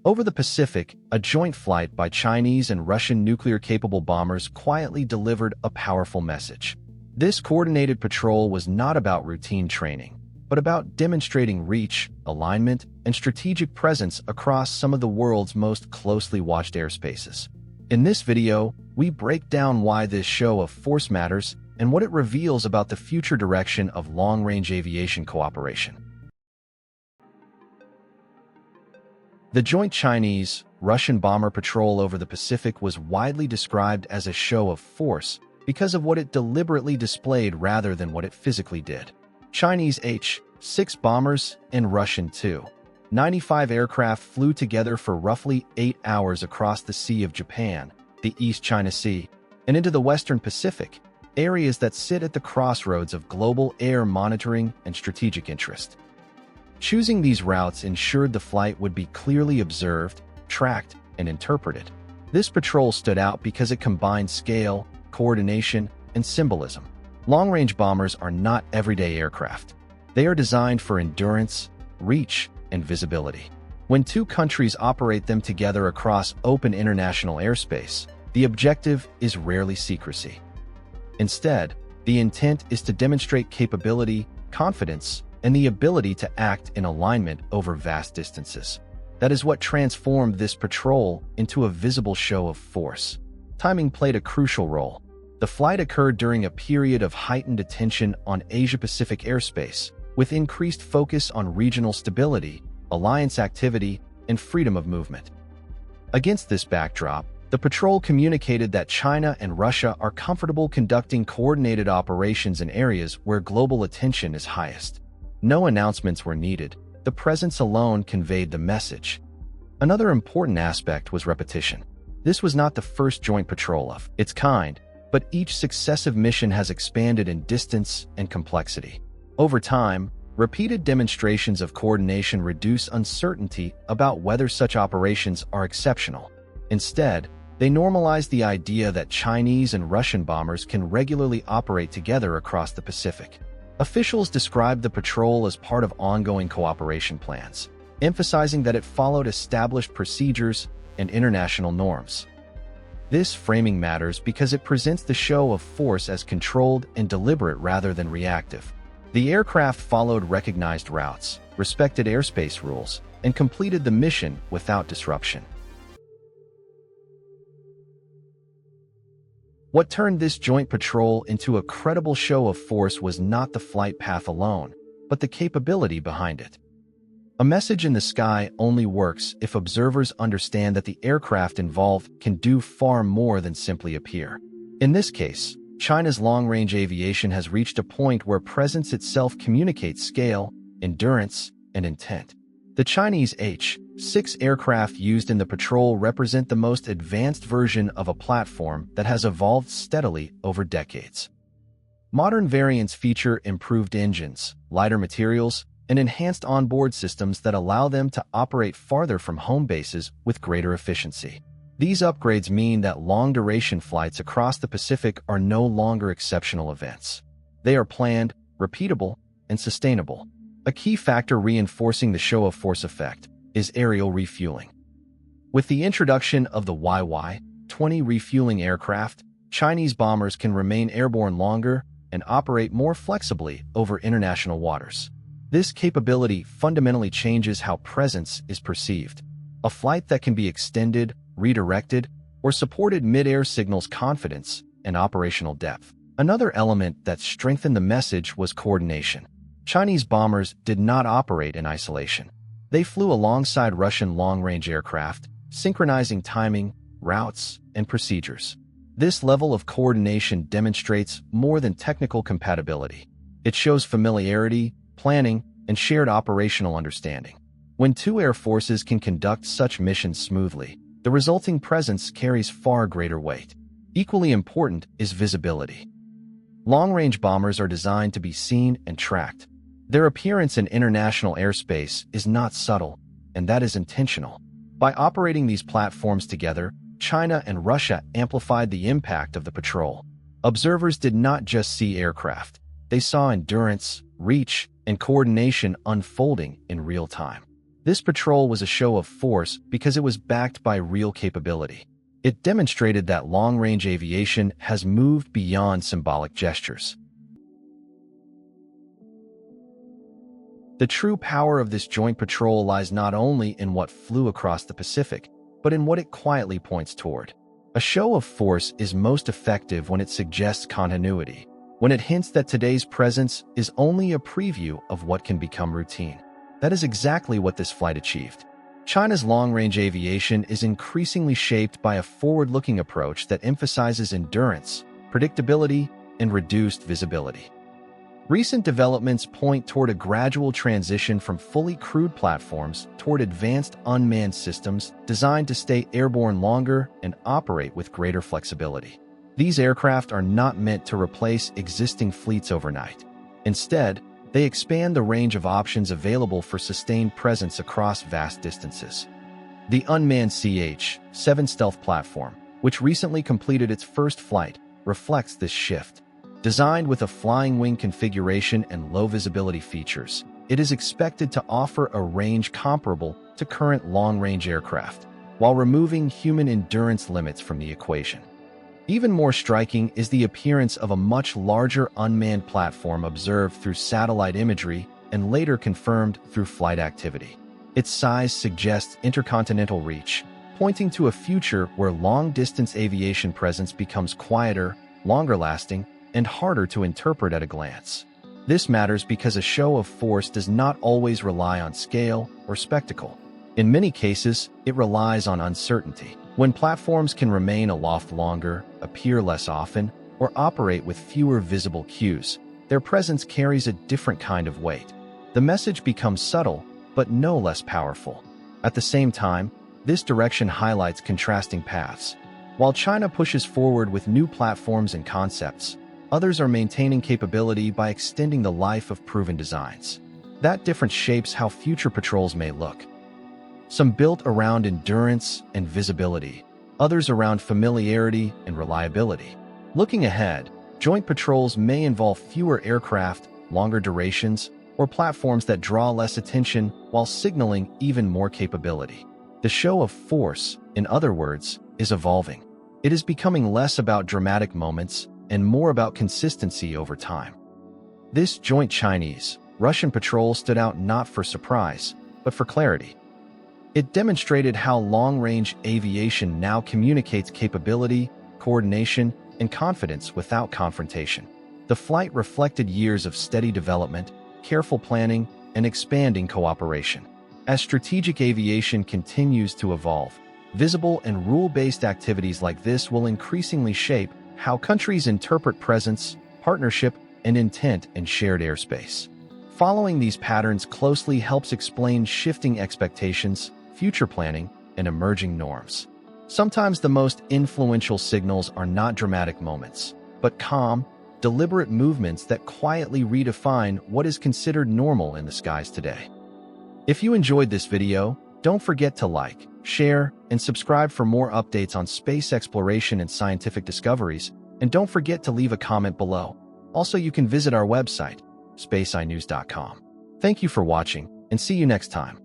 Over the Pacific, a joint flight by Chinese and Russian nuclear-capable bombers quietly delivered a powerful message. This coordinated patrol was not about routine training, but about demonstrating reach, alignment, and strategic presence across some of the world's most closely watched airspaces. In this video, we break down why this show of force matters and what it reveals about the future direction of long-range aviation cooperation. The joint Chinese-Russian bomber patrol over the Pacific was widely described as a show of force because of what it deliberately displayed rather than what it physically did. Chinese H-6 bombers and Russian Tu-95 aircraft flew together for roughly 8 hours across the Sea of Japan, the East China Sea, and into the Western Pacific, areas that sit at the crossroads of global air monitoring and strategic interest. Choosing these routes ensured the flight would be clearly observed, tracked, and interpreted. This patrol stood out because it combined scale, coordination, and symbolism. Long-range bombers are not everyday aircraft. They are designed for endurance, reach, and visibility. When two countries operate them together across open international airspace, the objective is rarely secrecy. Instead, the intent is to demonstrate capability, confidence, and the ability to act in alignment over vast distances. That is what transformed this patrol into a visible show of force. Timing played a crucial role. The flight occurred during a period of heightened attention on Asia-Pacific airspace, with increased focus on regional stability, alliance activity, and freedom of movement. Against this backdrop, the patrol communicated that China and Russia are comfortable conducting coordinated operations in areas where global attention is highest. No announcements were needed. The presence alone conveyed the message. Another important aspect was repetition. This was not the first joint patrol of its kind, but each successive mission has expanded in distance and complexity. Over time, repeated demonstrations of coordination reduce uncertainty about whether such operations are exceptional. Instead, they normalize the idea that Chinese and Russian bombers can regularly operate together across the Pacific. Officials described the patrol as part of ongoing cooperation plans, emphasizing that it followed established procedures and international norms. This framing matters because it presents the show of force as controlled and deliberate rather than reactive. The aircraft followed recognized routes, respected airspace rules, and completed the mission without disruption. What turned this joint patrol into a credible show of force was not the flight path alone, but the capability behind it. A message in the sky only works if observers understand that the aircraft involved can do far more than simply appear. In this case, China's long-range aviation has reached a point where presence itself communicates scale, endurance, and intent. The Chinese H-6 aircraft used in the patrol represent the most advanced version of a platform that has evolved steadily over decades. Modern variants feature improved engines, lighter materials, and enhanced onboard systems that allow them to operate farther from home bases with greater efficiency. These upgrades mean that long-duration flights across the Pacific are no longer exceptional events. They are planned, repeatable, and sustainable. A key factor reinforcing the show of force effect is aerial refueling. With the introduction of the YY-20 refueling aircraft, Chinese bombers can remain airborne longer and operate more flexibly over international waters. This capability fundamentally changes how presence is perceived. A flight that can be extended, redirected, or supported mid-air signals confidence and operational depth. Another element that strengthened the message was coordination. Chinese bombers did not operate in isolation. They flew alongside Russian long-range aircraft, synchronizing timing, routes, and procedures. This level of coordination demonstrates more than technical compatibility. It shows familiarity, planning, and shared operational understanding. When two air forces can conduct such missions smoothly, the resulting presence carries far greater weight. Equally important is visibility. Long-range bombers are designed to be seen and tracked. Their appearance in international airspace is not subtle, and that is intentional. By operating these platforms together, China and Russia amplified the impact of the patrol. Observers did not just see aircraft. They saw endurance, reach, and coordination unfolding in real time. This patrol was a show of force because it was backed by real capability. It demonstrated that long-range aviation has moved beyond symbolic gestures. The true power of this joint patrol lies not only in what flew across the Pacific, but in what it quietly points toward. A show of force is most effective when it suggests continuity, when it hints that today's presence is only a preview of what can become routine. That is exactly what this flight achieved. China's long-range aviation is increasingly shaped by a forward-looking approach that emphasizes endurance, predictability, and reduced visibility. Recent developments point toward a gradual transition from fully crewed platforms toward advanced unmanned systems designed to stay airborne longer and operate with greater flexibility. These aircraft are not meant to replace existing fleets overnight. Instead, they expand the range of options available for sustained presence across vast distances. The Unmanned CH-7 stealth platform, which recently completed its first flight, reflects this shift. Designed with a flying wing configuration and low visibility features, it is expected to offer a range comparable to current long-range aircraft, while removing human endurance limits from the equation. Even more striking is the appearance of a much larger unmanned platform observed through satellite imagery and later confirmed through flight activity. Its size suggests intercontinental reach, pointing to a future where long-distance aviation presence becomes quieter, longer-lasting, and harder to interpret at a glance. This matters because a show of force does not always rely on scale or spectacle. In many cases, it relies on uncertainty. When platforms can remain aloft longer, appear less often, or operate with fewer visible cues, their presence carries a different kind of weight. The message becomes subtle, but no less powerful. At the same time, this direction highlights contrasting paths. While China pushes forward with new platforms and concepts, others are maintaining capability by extending the life of proven designs. That difference shapes how future patrols may look. Some built around endurance and visibility, others around familiarity and reliability. Looking ahead, joint patrols may involve fewer aircraft, longer durations, or platforms that draw less attention while signaling even more capability. The show of force, in other words, is evolving. It is becoming less about dramatic moments and more about consistency over time. This joint Chinese-Russian patrol stood out not for surprise, but for clarity. It demonstrated how long-range aviation now communicates capability, coordination, and confidence without confrontation. The flight reflected years of steady development, careful planning, and expanding cooperation. As strategic aviation continues to evolve, visible and rule-based activities like this will increasingly shape how countries interpret presence, partnership, and intent in shared airspace. Following these patterns closely helps explain shifting expectations, future planning, and emerging norms. Sometimes the most influential signals are not dramatic moments, but calm, deliberate movements that quietly redefine what is considered normal in the skies today. If you enjoyed this video, don't forget to like, share, and subscribe for more updates on space exploration and scientific discoveries, and don't forget to leave a comment below. Also, you can visit our website, SpaceEyeNews.com. Thank you for watching, and see you next time.